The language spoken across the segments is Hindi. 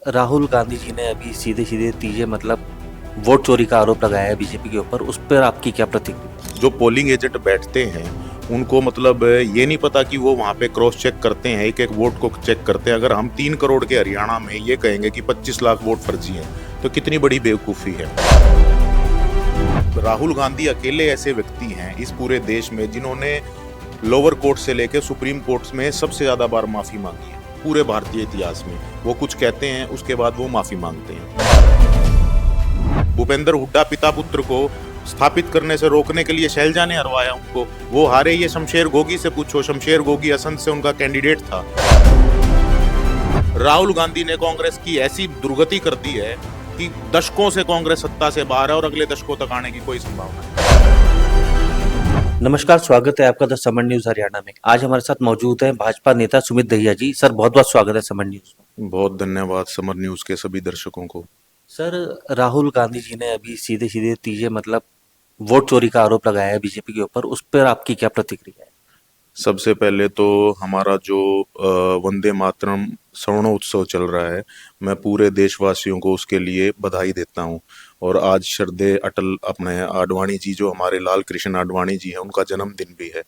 राहुल गांधी जी ने अभी सीधे सीधे तीजे वोट चोरी का आरोप लगाया है बीजेपी के ऊपर। उस पर आपकी क्या प्रतिक्रिया? जो पोलिंग एजेंट बैठते हैं उनको ये नहीं पता कि वो वहाँ पे क्रॉस चेक करते हैं, एक एक वोट को चेक करते हैं। अगर हम 3 करोड़ के हरियाणा में ये कहेंगे कि 25 लाख वोट फर्जी हैं तो कितनी बड़ी बेवकूफ़ी है। राहुल गांधी अकेले ऐसे व्यक्ति हैं इस पूरे देश में जिन्होंने लोअर कोर्ट से लेकर सुप्रीम कोर्ट में सबसे ज़्यादा बार माफ़ी मांगी है पूरे भारतीय इतिहास में। वो कुछ कहते हैं, उसके बाद वो माफ़ी मांगते हैं। भूपेंद्र हुड्डा पिता पुत्र को स्थापित करने से रोकने के लिए शैलजा ने हरवाया उनको, वो हारे। ये शमशेर गोगी से पूछो, शमशेर गोगी असंध से उनका कैंडिडेट था। राहुल गांधी ने कांग्रेस की ऐसी दुर्गति कर दी है कि दशकों से कांग्रेस सत्ता से बाहर है और अगले दशकों तक आने की कोई संभावना नहीं। नमस्कार, स्वागत है आपका द समर न्यूज हरियाणा में। आज हमारे साथ मौजूद हैं भाजपा नेता सुमित दहिया जी। सर, बहुत बहुत स्वागत है समर न्यूज में। बहुत धन्यवाद समर न्यूज के सभी दर्शकों को। सर, राहुल गांधी जी ने अभी सीधे सीधे तीजे वोट चोरी का आरोप लगाया है बीजेपी के ऊपर। उस पर आपकी क्या प्रतिक्रिया है? सबसे पहले तो हमारा जो वंदे मातरम स्वर्णोत्सव चल रहा है, मैं पूरे देशवासियों को उसके लिए बधाई देता हूं। और आज श्रद्धेय अटल अपने आडवाणी जी, जो हमारे लाल कृष्ण आडवाणी जी हैं, उनका जन्मदिन भी है।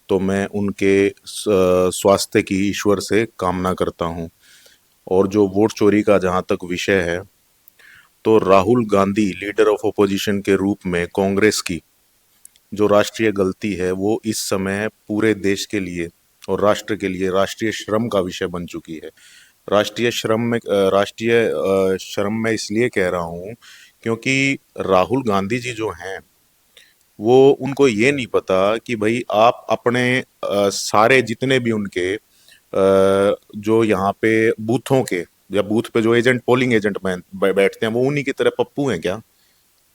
तो मैं उनके स्वास्थ्य की ईश्वर से कामना करता हूं। और जो वोट चोरी का जहां तक विषय है, तो Rahul Gandhi leader of opposition के रूप में कांग्रेस की जो राष्ट्रीय गलती है वो इस समय पूरे देश के लिए और राष्ट्र के लिए राष्ट्रीय श्रम का विषय बन चुकी है। राष्ट्रीय श्रम में इसलिए कह रहा हूँ क्योंकि राहुल गांधी जी जो हैं वो, उनको ये नहीं पता कि भाई आप अपने सारे जितने भी उनके जो यहाँ पे बूथों के या बूथ पे जो एजेंट पोलिंग एजेंट बैठते हैं वो उन्हीं की तरह पप्पू हैं क्या?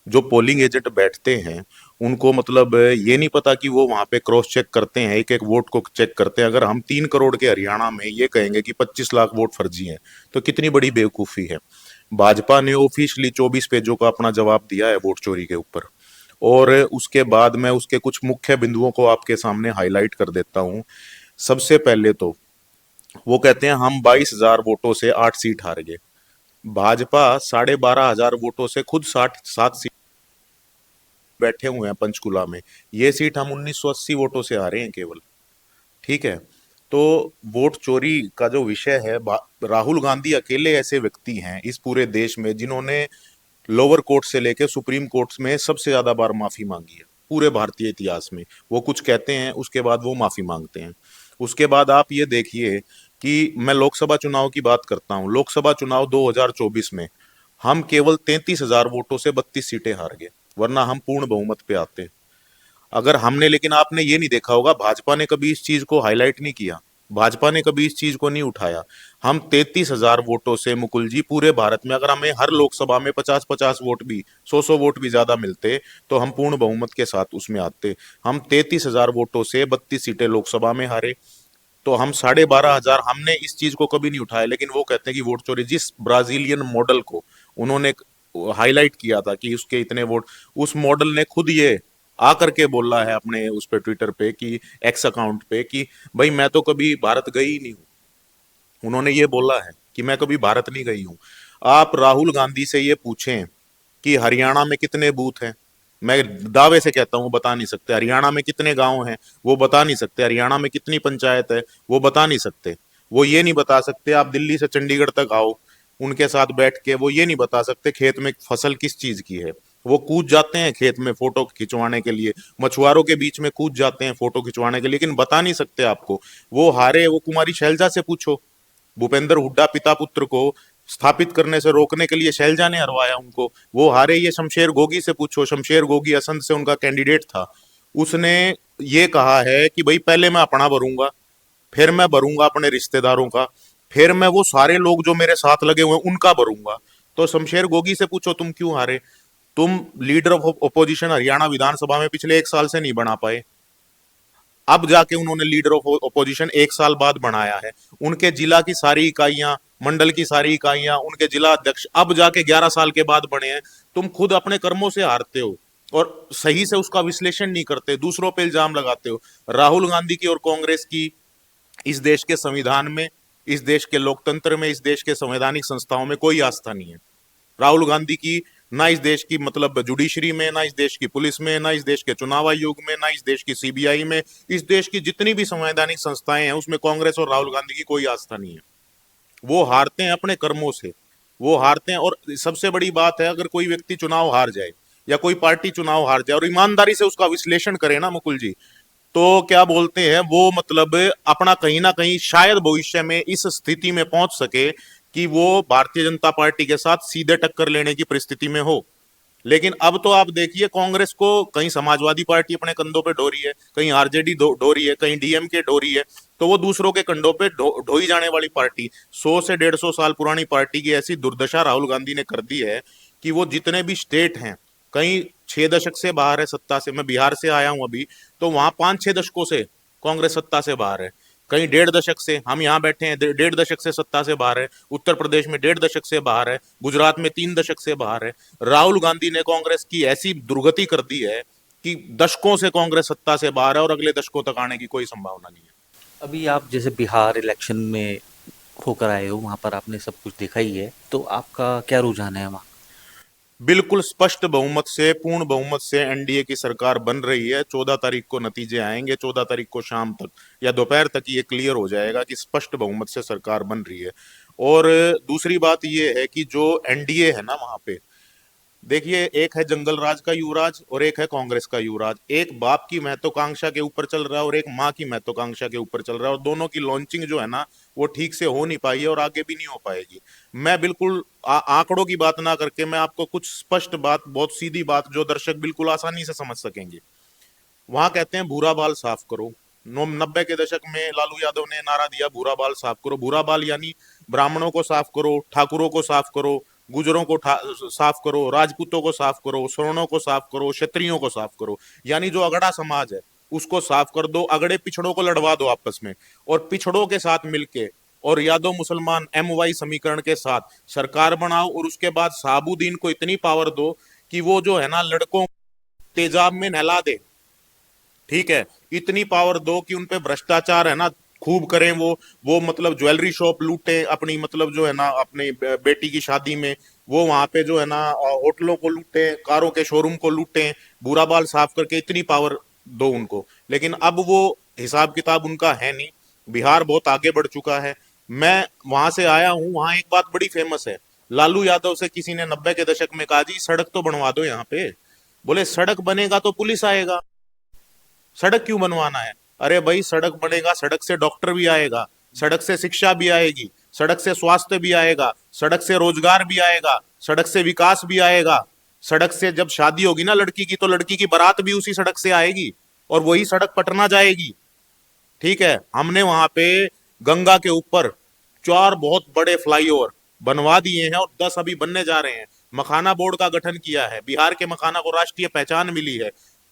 जो पोलिंग एजेंट बैठते हैं उनको ये नहीं पता कि वो वहां पे क्रॉस चेक करते हैं, एक एक वोट को चेक करते हैं। अगर हम 3 करोड़ के हरियाणा में ये कहेंगे कि 25 लाख वोट फर्जी हैं तो कितनी बड़ी बेवकूफ़ी है। भाजपा ने ऑफिशियली 24 पेजों का अपना जवाब दिया है वोट चोरी के ऊपर। और उसके बाद मैं उसके कुछ मुख्य बिंदुओं को आपके सामने हाईलाइट कर देता हूँ। सबसे पहले तो वो कहते हैं हम 22,000 वोटों से 8 सीट हार गए। भाजपा 12,500 वोटों से खुद 7 सीट बैठे हुए हैं पंचकुला में। ये सीट हम 1980 वोटों से हारे हैं केवल। ठीक है, तो वोट चोरी का जो विषय है, राहुल गांधी अकेले ऐसे व्यक्ति हैं इस पूरे देश में जिन्होंने लोअर कोर्ट से लेकर सुप्रीम कोर्ट में सबसे ज्यादा बार माफी मांगी है पूरे भारतीय इतिहास में। वो कुछ कहते हैं, उसके बाद वो माफी मांगते हैं। उसके बाद आप ये देखिए कि मैं लोकसभा चुनाव की बात करता हूं। लोकसभा चुनाव 2024 में हम केवल 33,000 वोटों से 32 सीटें हार गए, वरना हम पूर्ण बहुमत पे आते। अगर हमने, लेकिन आपने ये नहीं देखा होगा, भाजपा ने कभी इस चीज को हाईलाइट नहीं किया, भाजपा ने कभी इस चीज को नहीं उठाया। हम 33,000 वोटों से, मुकुल जी, पूरे भारत में अगर हमें हर लोकसभा में 50-50 वोट भी, 100-100 वोट भी ज्यादा मिलते तो हम पूर्ण बहुमत के साथ उसमें आते। हम 33,000 वोटों से 32 सीटें लोकसभा में हारे। तो हम 12,500, हमने इस चीज को कभी नहीं उठाया। लेकिन वो कहते हैं कि वोट चोरी, जिस ब्राजीलियन मॉडल को उन्होंने हाईलाइट किया था कि उसके इतने वोट, उस मॉडल ने खुद ये आकर के बोला है अपने उस पे ट्विटर पे कि एक्स अकाउंट पे कि भाई मैं तो कभी भारत गई ही नहीं हूँ। उन्होंने ये बोला है कि मैं कभी भारत नहीं गई हूँ। आप राहुल गांधी से ये पूछें कि हरियाणा में कितने बूथ हैं, मैं दावे से कहता हूँ बता नहीं सकते। हरियाणा में कितने गांव हैं, वो बता नहीं सकते। हरियाणा में कितनी पंचायत है, वो बता नहीं सकते। वो ये नहीं बता सकते। आप दिल्ली से चंडीगढ़ तक आओ, उनके साथ बैठ के वो ये नहीं बता सकते खेत में फसल किस चीज की है। वो कूद जाते हैं खेत में फोटो खिंचवाने के लिए, मछुआरों के बीच में कूद जाते हैं फोटो खिंचवाने के लिए, लेकिन बता नहीं सकते आपको। वो हारे, वो कुमारी शैलजा से पूछो। भूपेंद्र हुड्डा पिता पुत्र को स्थापित करने से रोकने के लिए शैलजा ने हरवाया उनको, वो हारे। ये शमशेर गोगी से पूछो, शमशेर गोगी असंध से उनका कैंडिडेट था। उसने ये कहा है कि भाई पहले मैं अपना भरूंगा, फिर मैं भरूंगा अपने रिश्तेदारों का, फिर मैं वो सारे लोग जो मेरे साथ लगे हुए हैं उनका भरूंगा। तो शमशेर गोगी से पूछो तुम क्यों हारे? तुम लीडर ऑफ ओपोजिशन हरियाणा विधानसभा में पिछले 1 साल से नहीं बना पाए। अब जाके उन्होंने लीडर ऑफ ओपोजिशन 1 साल बाद बनाया है। उनके जिला की सारी इकाइयां, मंडल की सारी इकाइयां, उनके जिला अध्यक्ष अब जाके 11 साल के बाद बने हैं। तुम खुद अपने कर्मों से हारते हो और सही से उसका विश्लेषण नहीं करते, दूसरों पे इल्जाम लगाते हो। राहुल गांधी की और कांग्रेस की इस देश के संविधान में, इस देश के लोकतंत्र में, इस देश के संवैधानिक संस्थाओं में कोई आस्था नहीं है। राहुल गांधी की ना इस देश की मतलब जुडिशरी में, ना इस देश की पुलिस में, ना इस देश के चुनाव आयोग में, ना इस देश की सीबीआई में, इस देश की जितनी भी संवैधानिक संस्थाएं हैं उसमें कांग्रेस और राहुल गांधी की कोई आस्था नहीं है। वो हारते हैं अपने कर्मों से, वो हारते हैं। और सबसे बड़ी बात है, अगर कोई व्यक्ति चुनाव हार जाए या कोई पार्टी चुनाव हार जाए और ईमानदारी से उसका विश्लेषण करे ना मुकुल जी, तो क्या बोलते हैं वो मतलब अपना कहीं ना कहीं शायद भविष्य में इस स्थिति में पहुंच सके कि वो भारतीय जनता पार्टी के साथ सीधे टक्कर लेने की परिस्थिति में हो। लेकिन अब तो आप देखिए, कांग्रेस को कहीं समाजवादी पार्टी अपने कंधों पे ढो रही है, कहीं आरजेडी ढो रही है, कहीं डीएमके ढो रही है, तो वो दूसरों के कंधों पे ढोई जाने वाली पार्टी, 100 से 150 साल पुरानी पार्टी की ऐसी दुर्दशा राहुल गांधी ने कर दी है कि वो जितने भी स्टेट हैं, कहीं 6 दशक से बाहर है सत्ता से। मैं बिहार से आया हूं अभी, तो वहां 5-6 दशकों से कांग्रेस सत्ता से बाहर है। कहीं 1.5 दशक से, हम यहाँ बैठे हैं 1.5 दशक से सत्ता से बाहर है। उत्तर प्रदेश में 1.5 दशक से बाहर है। गुजरात में 3 दशक से बाहर है। राहुल गांधी ने कांग्रेस की ऐसी दुर्गति कर दी है कि दशकों से कांग्रेस सत्ता से बाहर है और अगले दशकों तक आने की कोई संभावना नहीं है। अभी आप जैसे बिहार इलेक्शन में होकर आए हो, वहाँ पर आपने सब कुछ देखा ही है, तो आपका क्या रुझान है वहाँ? बिल्कुल स्पष्ट बहुमत से, पूर्ण बहुमत से एनडीए की सरकार बन रही है। 14 तारीख को नतीजे आएंगे, 14 तारीख को शाम तक या दोपहर तक ये क्लियर हो जाएगा कि स्पष्ट बहुमत से सरकार बन रही है। और दूसरी बात ये है कि जो एनडीए है ना वहां पे, देखिए, एक है जंगल राज का युवराज और एक है कांग्रेस का युवराज। एक बाप की महत्वाकांक्षा के ऊपर चल रहा है और एक माँ की महत्वाकांक्षा के ऊपर चल रहा है, और दोनों की लॉन्चिंग जो है ना वो ठीक से हो नहीं पाई है और आगे भी नहीं हो पाएगी। मैं बिल्कुल आंकड़ों की बात ना करके मैं आपको कुछ स्पष्ट बात, बहुत सीधी बात जो दर्शक बिल्कुल आसानी से समझ सकेंगे। वहां कहते हैं भूरा बाल साफ करो। 90 के दशक में लालू यादव ने नारा दिया भूरा बाल साफ करो। भूरा बाल यानी ब्राह्मणों को साफ करो, ठाकुरों को साफ करो, गुजरों को साफ करो, राजपूतों को साफ करो, सवर्णों को साफ करो, क्षत्रियों को साफ करो। यानी जो अगड़ा समाज है उसको साफ कर दो, अगड़े पिछड़ों को लड़वा दो आपस में, और पिछड़ों के साथ मिलके और यादव मुसलमान MY समीकरण के साथ सरकार बनाओ। और उसके बाद शहाबुद्दीन को इतनी पावर दो कि वो जो है ना लड़कों तेजाब में नहला दे। ठीक है, इतनी पावर दो कि उनपे भ्रष्टाचार है ना खूब करें। वो मतलब ज्वेलरी शॉप लूटे अपनी, मतलब जो है ना अपनी बेटी की शादी में, वो वहां पे जो है ना होटलों को लूटे, कारों के शोरूम को लूटे, बुरा बाल साफ करके इतनी पावर दो उनको। लेकिन अब वो हिसाब किताब उनका है नहीं। बिहार बहुत आगे बढ़ चुका है। मैं वहां से आया हूं, वहां एक बात बड़ी फेमस है। लालू यादव से किसी ने 90 के दशक में कहा, जी सड़क तो बनवा दो यहाँ पे। बोले सड़क बनेगा तो पुलिस आएगा, सड़क क्यों बनवाना है? अरे भाई, सड़क बनेगा, सड़क से डॉक्टर भी आएगा, सड़क से शिक्षा भी आएगी, सड़क से स्वास्थ्य भी आएगा, सड़क से रोजगार भी आएगा, सड़क से विकास भी आएगा। सड़क से जब शादी होगी ना लड़की की, तो लड़की की बारात भी उसी सड़क से आएगी और वही सड़क पटना जाएगी। ठीक है, हमने वहां पे गंगा के ऊपर 4 बहुत बड़े फ्लाईओवर बनवा दिए हैं और 10 अभी बनने जा रहे हैं। मखाना बोर्ड का गठन किया है, बिहार के मखाना को राष्ट्रीय पहचान मिली है।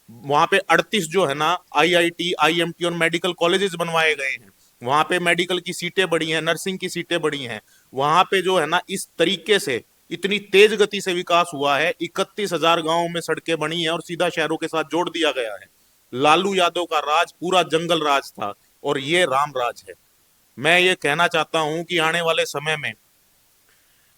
वहां पे 38 जो है ना IIT, IMT और मेडिकल कॉलेजेस बनवाए गए हैं। वहां पे मेडिकल की सीटें बढ़ी हैं, नर्सिंग की सीटें बढ़ी हैं। वहां पे जो है ना इस तरीके से इतनी तेज गति से विकास हुआ है, 31,000 गांवों में सड़कें बनी हैं और सीधा शहरों के साथ जोड़ दिया गया है। लालू यादव का राज पूरा जंगल राज था और ये राम राज है। मैं ये कहना चाहता हूं कि आने वाले समय में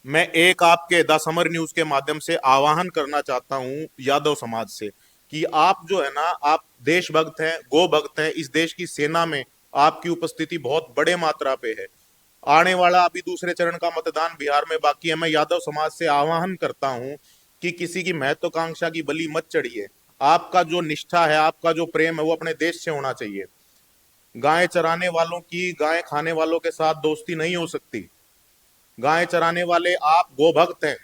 मैं एक आपके द समर न्यूज के माध्यम से आह्वान करना चाहता हूं यादव समाज से कि आप जो है ना, आप देशभक्त हैं, गो भक्त हैं। इस देश की सेना में आपकी उपस्थिति बहुत बड़े मात्रा पे है। आने वाला अभी दूसरे चरण का मतदान बिहार में बाकी है। मैं यादव समाज से आह्वान करता हूं कि किसी की महत्वाकांक्षा की बलि मत चढ़िए। आपका जो निष्ठा है, आपका जो प्रेम है, वो अपने देश से होना चाहिए। गाय चराने वालों की गाय खाने वालों के साथ दोस्ती नहीं हो सकती। गाय चराने वाले आप गोभक्त हैं,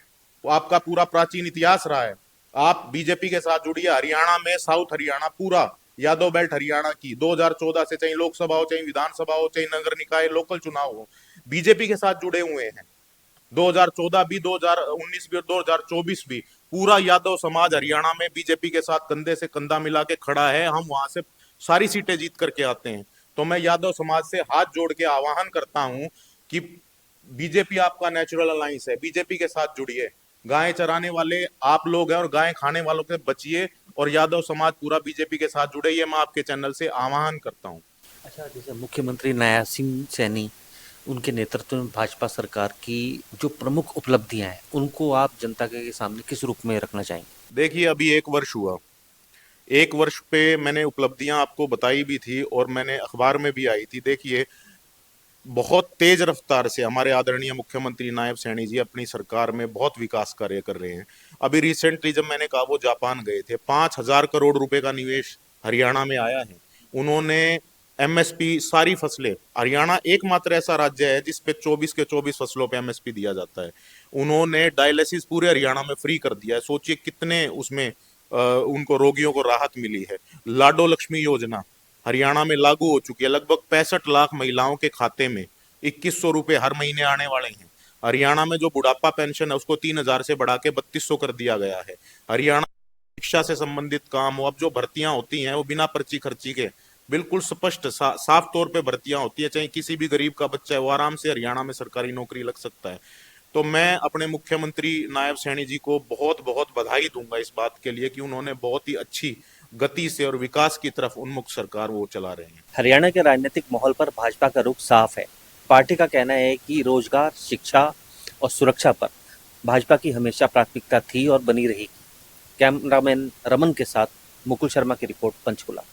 वो आपका पूरा प्राचीन इतिहास रहा है। आप बीजेपी के साथ जुड़िए। हरियाणा में, साउथ हरियाणा पूरा यादव बेल्ट हरियाणा की 2014 से, चाहे लोकसभा हो, चाहे विधानसभा हो, चाहे नगर निकाय लोकल चुनाव हो, बीजेपी के साथ जुड़े हुए हैं। 2014 भी, 2019 भी और 2024 भी पूरा यादव समाज हरियाणा में बीजेपी के साथ कंधे से कंधा मिला के खड़ा है। हम वहां से सारी सीटें जीत करके आते हैं। तो मैं यादव समाज से हाथ जोड़ के आह्वान करता हूं कि बीजेपी आपका नेचुरल अलायंस है, बीजेपी के साथ जुड़िए। गाय चराने वाले आप लोग हैं और गाय खाने वालों से बचिए, और यादव समाज पूरा बीजेपी के साथ जुड़े। ये मैं आपके चैनल से आह्वान करता हूं। अच्छा, जैसे मुख्यमंत्री नया सिंह सैनी उनके नेतृत्व में भाजपा सरकार की जो प्रमुख उपलब्धियां हैं उनको आप जनता के सामने किस रूप में रखना चाहेंगे? देखिए, अभी 1 वर्ष हुआ। 1 वर्ष पे मैंने उपलब्धियां आपको बताई भी थी और मैंने अखबार में भी आई थी। देखिए, बहुत तेज रफ्तार से हमारे आदरणीय मुख्यमंत्री नायब सैनी जी अपनी सरकार में बहुत विकास कार्य कर रहे हैं। अभी रिसेंटली जब मैंने कहा वो जापान गए थे, 5,000 करोड़ रुपए का निवेश हरियाणा में आया है। उन्होंने एमएसपी सारी फसलें, हरियाणा एकमात्र ऐसा राज्य है जिसपे 24 के 24 फसलों पे एमएसपी दिया जाता है। उन्होंने डायलिसिस पूरे हरियाणा में फ्री कर दिया है। सोचिए कितने उसमें उनको रोगियों को राहत मिली है। लाडो लक्ष्मी योजना हरियाणा में लागू हो चुकी है। लगभग 65 लाख महिलाओं के खाते में 2100 रुपए हर महीने आने वाले हैं। हरियाणा में जो बुढ़ापा पेंशन है उसको 3,000 से बढ़ा के 3200 कर दिया गया है। हरियाणा शिक्षा से संबंधित काम हो, अब जो भर्तियां होती हैं वो बिना पर्ची खर्ची के बिल्कुल स्पष्ट साफ तौर पे भर्तियां होती है। चाहे किसी भी गरीब का बच्चा है वो आराम से हरियाणा में सरकारी नौकरी लग सकता है। तो मैं अपने मुख्यमंत्री नायब सैनी जी को बहुत बहुत बधाई दूंगा इस बात के लिए कि उन्होंने बहुत ही अच्छी गति से और विकास की तरफ उन्मुख सरकार वो चला रहे हैं। हरियाणा के राजनीतिक माहौल पर भाजपा का रुख साफ है। पार्टी का कहना है कि रोजगार, शिक्षा और सुरक्षा पर भाजपा की हमेशा प्राथमिकता थी और बनी रहेगी। कैमरामैन रमन के साथ मुकुल शर्मा की रिपोर्ट, पंचकुला।